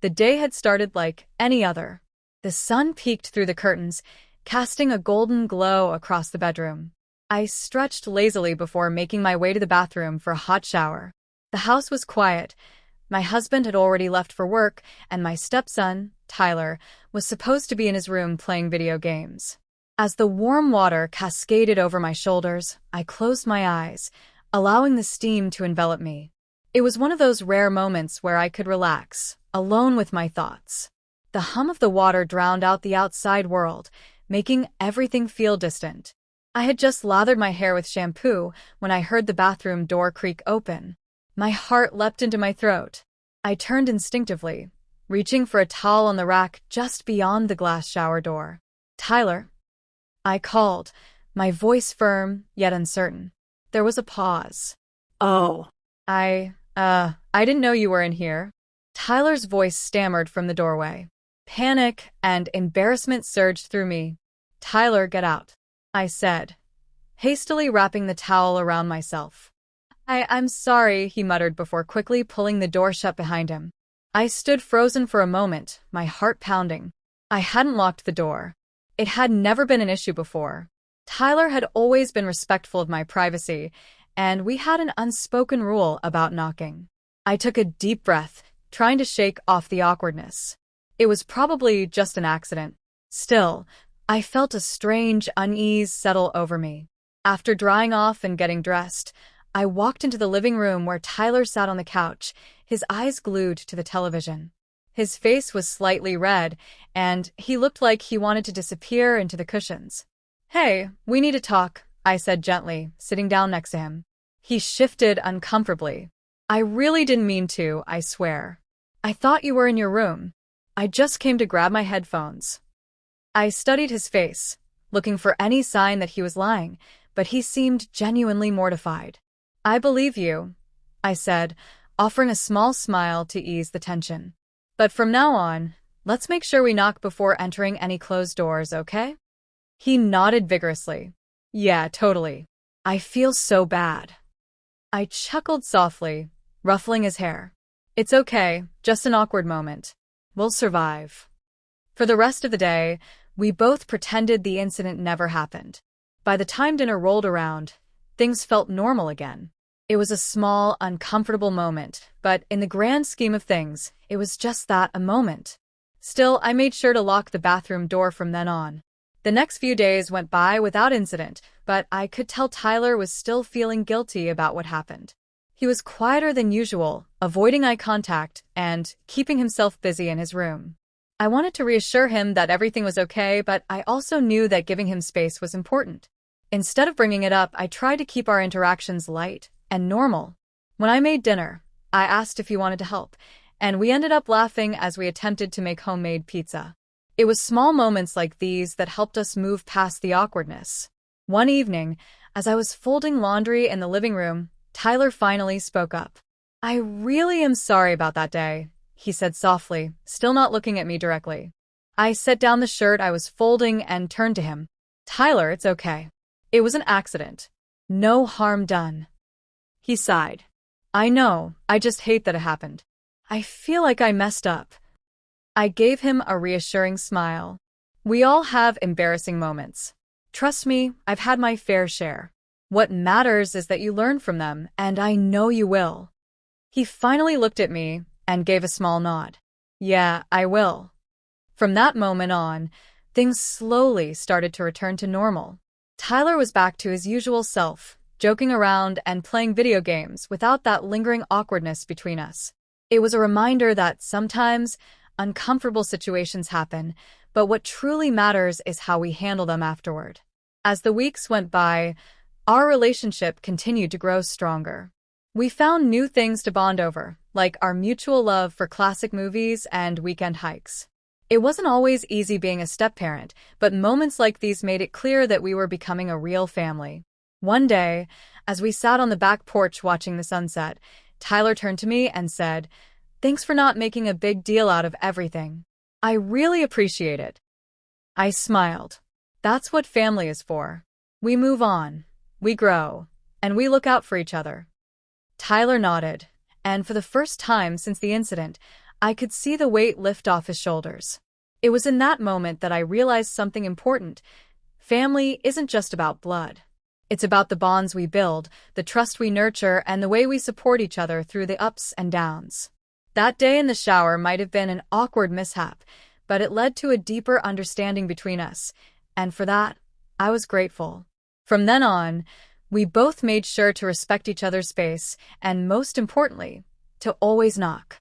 The day had started like any other. The sun peeked through the curtains, casting a golden glow across the bedroom. I stretched lazily before making my way to the bathroom for a hot shower. The house was quiet. My husband had already left for work, and my stepson, Tyler, was supposed to be in his room playing video games. As the warm water cascaded over my shoulders, I closed my eyes, allowing the steam to envelop me. It was one of those rare moments where I could relax, alone with my thoughts. The hum of the water drowned out the outside world, making everything feel distant. I had just lathered my hair with shampoo when I heard the bathroom door creak open. My heart leapt into my throat. I turned instinctively, reaching for a towel on the rack just beyond the glass shower door. "Tyler," I called, my voice firm yet uncertain. There was a pause. "Oh, I didn't know you were in here." Tyler's voice stammered from the doorway. Panic and embarrassment surged through me. "Tyler, get out," I said, hastily wrapping the towel around myself. I'm sorry," he muttered before quickly pulling the door shut behind him. I stood frozen for a moment, my heart pounding. I hadn't locked the door. It had never been an issue before. Tyler had always been respectful of my privacy, and we had an unspoken rule about knocking. I took a deep breath, trying to shake off the awkwardness. It was probably just an accident. Still, I felt a strange unease settle over me. After drying off and getting dressed, I walked into the living room where Tyler sat on the couch, his eyes glued to the television. His face was slightly red, and he looked like he wanted to disappear into the cushions. "Hey, we need to talk," I said gently, sitting down next to him. He shifted uncomfortably. "I really didn't mean to, I swear. I thought you were in your room. I just came to grab my headphones." I studied his face, looking for any sign that he was lying, but he seemed genuinely mortified. "I believe you," I said, offering a small smile to ease the tension. "But from now on, let's make sure we knock before entering any closed doors, okay?" He nodded vigorously. "Yeah, totally. I feel so bad." I chuckled softly, ruffling his hair. "It's okay, just an awkward moment. We'll survive." For the rest of the day, we both pretended the incident never happened. By the time dinner rolled around, things felt normal again. It was a small, uncomfortable moment, but in the grand scheme of things, it was just that, a moment. Still, I made sure to lock the bathroom door from then on. The next few days went by without incident, but I could tell Tyler was still feeling guilty about what happened. He was quieter than usual, avoiding eye contact and keeping himself busy in his room. I wanted to reassure him that everything was okay, but I also knew that giving him space was important. Instead of bringing it up, I tried to keep our interactions light and normal. When I made dinner, I asked if he wanted to help, and we ended up laughing as we attempted to make homemade pizza. It was small moments like these that helped us move past the awkwardness. One evening, as I was folding laundry in the living room, Tyler finally spoke up. "I really am sorry about that day," he said softly, still not looking at me directly. I set down the shirt I was folding and turned to him. "Tyler, it's okay. It was an accident. No harm done." He sighed. "I know, I just hate that it happened. I feel like I messed up." I gave him a reassuring smile. "We all have embarrassing moments. Trust me, I've had my fair share. What matters is that you learn from them, and I know you will." He finally looked at me and gave a small nod. "Yeah, I will." From that moment on, things slowly started to return to normal. Tyler was back to his usual self, joking around and playing video games without that lingering awkwardness between us. It was a reminder that sometimes uncomfortable situations happen, but what truly matters is how we handle them afterward. As the weeks went by, our relationship continued to grow stronger. We found new things to bond over, like our mutual love for classic movies and weekend hikes. It wasn't always easy being a step-parent, but moments like these made it clear that we were becoming a real family. One day, as we sat on the back porch watching the sunset, Tyler turned to me and said, "Thanks for not making a big deal out of everything. I really appreciate it." I smiled. That's what family is for. We move on, we grow, and we look out for each other. Tyler nodded, and for the first time since the incident, I could see the weight lift off his shoulders. It was in that moment that I realized something important. Family isn't just about blood. It's about the bonds we build, the trust we nurture, and the way we support each other through the ups and downs. That day in the shower might have been an awkward mishap, but it led to a deeper understanding between us, and for that, I was grateful. From then on, we both made sure to respect each other's space, and most importantly, to always knock.